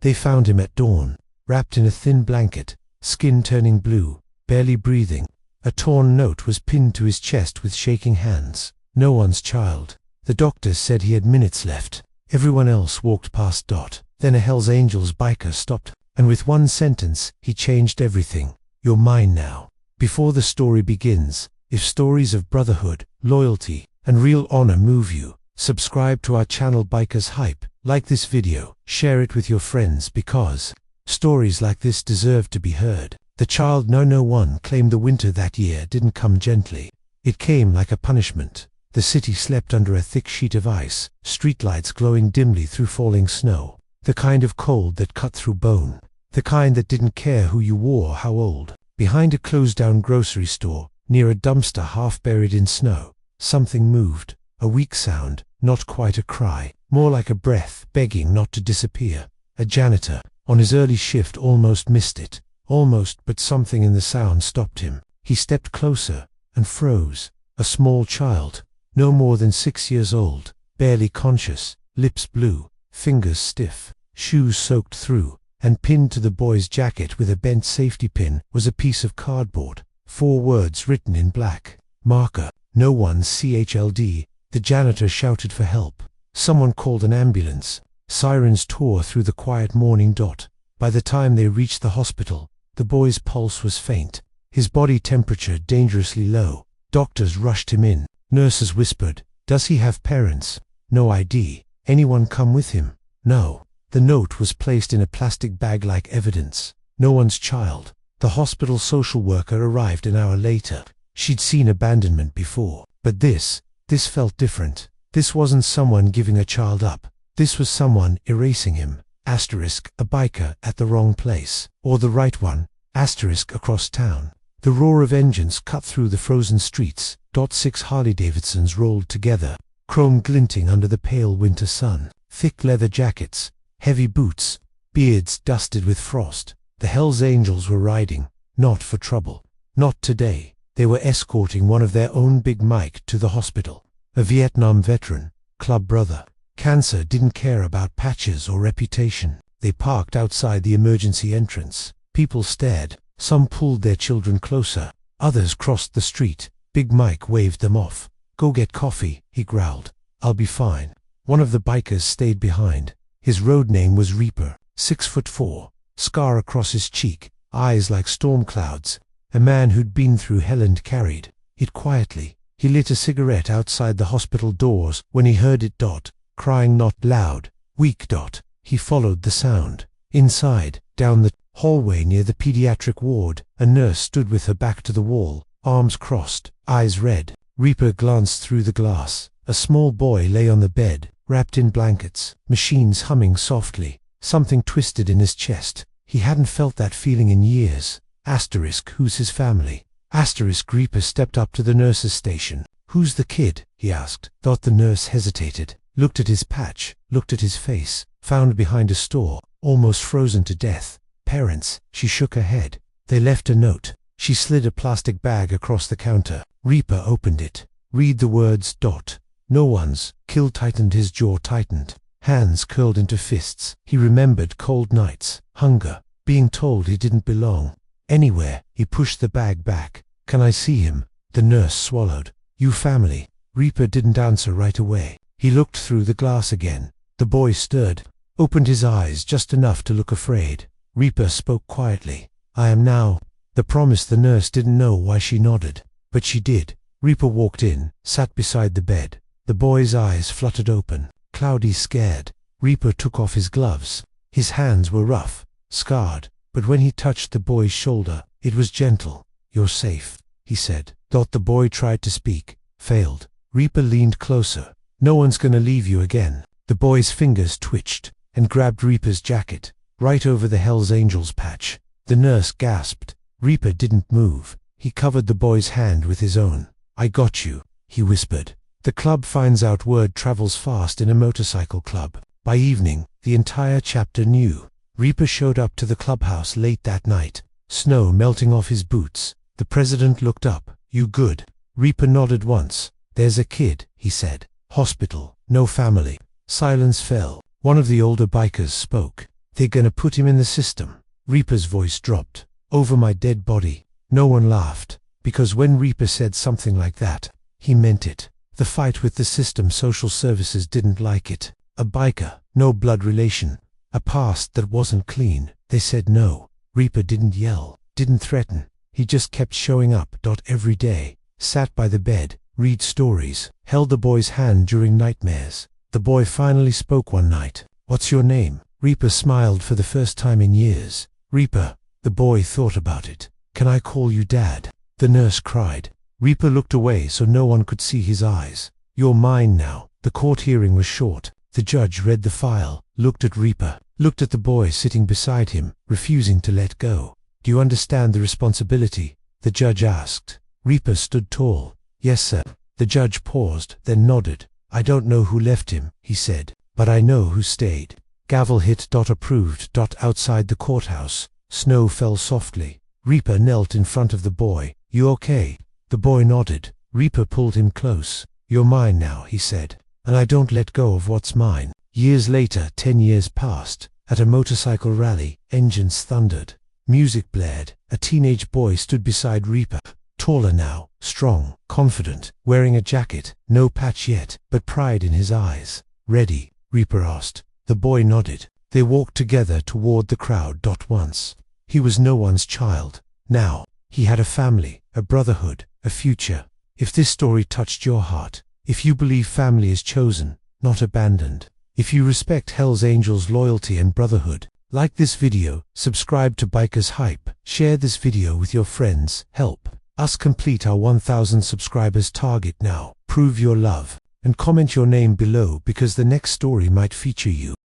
They found him at dawn, wrapped in a thin blanket, skin turning blue, barely breathing. A torn note was pinned to his chest with shaking hands. No one's child. The doctors said he had minutes left. Everyone else walked past Dot. Then a Hells Angels biker stopped, and with one sentence, he changed everything. You're mine now. Before the story begins, if stories of brotherhood, loyalty, and real honor move you, subscribe to our channel Bikershype, like this video, share it with your friends because stories like this deserve to be heard. The child no one claimed the winter that year didn't come gently. It came like a punishment. The city slept under a thick sheet of ice, streetlights glowing dimly through falling snow. The kind of cold that cut through bone. The kind that didn't care who you wore or how old. Behind a closed-down grocery store, near a dumpster half buried in snow, something moved. A weak sound, not quite a cry, more like a breath begging not to disappear. A janitor, on his early shift, almost missed it. Almost, but something in the sound stopped him. He stepped closer and froze. A small child, no more than 6 years old, barely conscious, lips blue, fingers stiff, shoes soaked through, and pinned to the boy's jacket with a bent safety pin was a piece of cardboard. 4 words written in black. Marker, no one's CHLD. The janitor shouted for help. Someone called an ambulance. Sirens tore through the quiet morning. By the time they reached the hospital, the boy's pulse was faint, his body temperature dangerously low. Doctors rushed him in. Nurses whispered, "Does he have parents? No ID. Anyone come with him?" No. The note was placed in a plastic bag like evidence. No one's child. The hospital social worker arrived an hour later. She'd seen abandonment before. But this felt different. This wasn't someone giving a child up. This was someone erasing him. Asterisk, a biker at the wrong place. Or the right one. Asterisk, across town. The roar of engines cut through the frozen streets. 6 Harley-Davidsons rolled together, chrome glinting under the pale winter sun. Thick leather jackets, heavy boots, beards dusted with frost. The Hells Angels were riding, not for trouble. Not today. They were escorting one of their own Big Mike to the hospital. A Vietnam veteran, club brother. Cancer didn't care about patches or reputation. They parked outside the emergency entrance. People stared. Some pulled their children closer. Others crossed the street. Big Mike waved them off. "Go get coffee," he growled. "I'll be fine." One of the bikers stayed behind. His road name was Reaper. 6'4", scar across his cheek, eyes like storm clouds. A man who'd been through hell and carried it quietly. He lit a cigarette outside the hospital doors when he heard it. Crying, not loud, weak. He followed the sound. Inside, down the hallway near the pediatric ward, a nurse stood with her back to the wall, arms crossed, eyes red. Reaper glanced through the glass. A small boy lay on the bed, wrapped in blankets, machines humming softly. Something twisted in his chest. He hadn't felt that feeling in years. Asterisk, who's his family? Asterisk. Reaper stepped up to the nurse's station. "Who's the kid?" he asked. The nurse hesitated, looked at his patch, looked at his face, found behind a store, almost frozen to death. "Parents." She shook her head. "They left a note." She slid a plastic bag across the counter. Reaper opened it. Read the words. "No one's." Kill tightened, his jaw tightened. Hands curled into fists. He remembered cold nights, hunger, being told he didn't belong anywhere. He pushed the bag back. "Can I see him?" The nurse swallowed. "You family?" Reaper didn't answer right away. He looked through the glass again. The boy stirred, opened his eyes just enough to look afraid. Reaper spoke quietly. "I am now." The promise. The nurse didn't know why she nodded, but she did. Reaper walked in, sat beside the bed. The boy's eyes fluttered open, cloudy, scared. Reaper took off his gloves. His hands were rough, scarred, but when he touched the boy's shoulder, it was gentle. "You're safe," he said. The boy tried to speak, failed. Reaper leaned closer. "No one's gonna leave you again." The boy's fingers twitched and grabbed Reaper's jacket, right over the Hells Angels patch. The nurse gasped. Reaper didn't move. He covered the boy's hand with his own. "I got you," he whispered. The club finds out word travels fast in a motorcycle club. By evening, the entire chapter knew. Reaper showed up to the clubhouse late that night, snow melting off his boots. The president looked up. "You good?" Reaper nodded once. "There's a kid," he said. "Hospital, no family." Silence fell. One of the older bikers spoke. They're gonna put him in the system. Reaper's voice dropped. Over my dead body. No one laughed, because when Reaper said something like that, he meant it. The fight with the system, social services didn't like it. A biker, no blood relation, a past that wasn't clean. They said no. Reaper didn't yell, didn't threaten. He just kept showing up. Every day, sat by the bed, read stories, held the boy's hand during nightmares. The boy finally spoke one night. What's your name? Reaper smiled for the first time in years. Reaper. The boy thought about it. Can I call you Dad? The nurse cried. Reaper looked away so no one could see his eyes. You're mine now. The court hearing was short. The judge read the file, looked at Reaper, looked at the boy sitting beside him, refusing to let go. Do you understand the responsibility? The judge asked. Reaper stood tall. Yes, sir. The judge paused, then nodded. I don't know who left him, he said, but I know who stayed. Gavel hit. Approved. Outside the courthouse, snow fell softly. Reaper knelt in front of the boy. You okay? The boy nodded. Reaper pulled him close. You're mine now, he said, and I don't let go of what's mine. Years later, 10 years passed. At a motorcycle rally, engines thundered. Music blared. A teenage boy stood beside Reaper. Taller now, strong, confident, wearing a jacket, no patch yet, but pride in his eyes. Ready? Reaper asked. The boy nodded. They walked together toward the crowd. Once, he was no one's child. Now, he had a family, a brotherhood, a future. If this story touched your heart, if you believe family is chosen, not abandoned, if you respect Hell's Angels' loyalty and brotherhood, like this video, subscribe to Bikershype, share this video with your friends, help us complete our 1,000 subscribers target now. Prove your love, and comment your name below because the next story might feature you.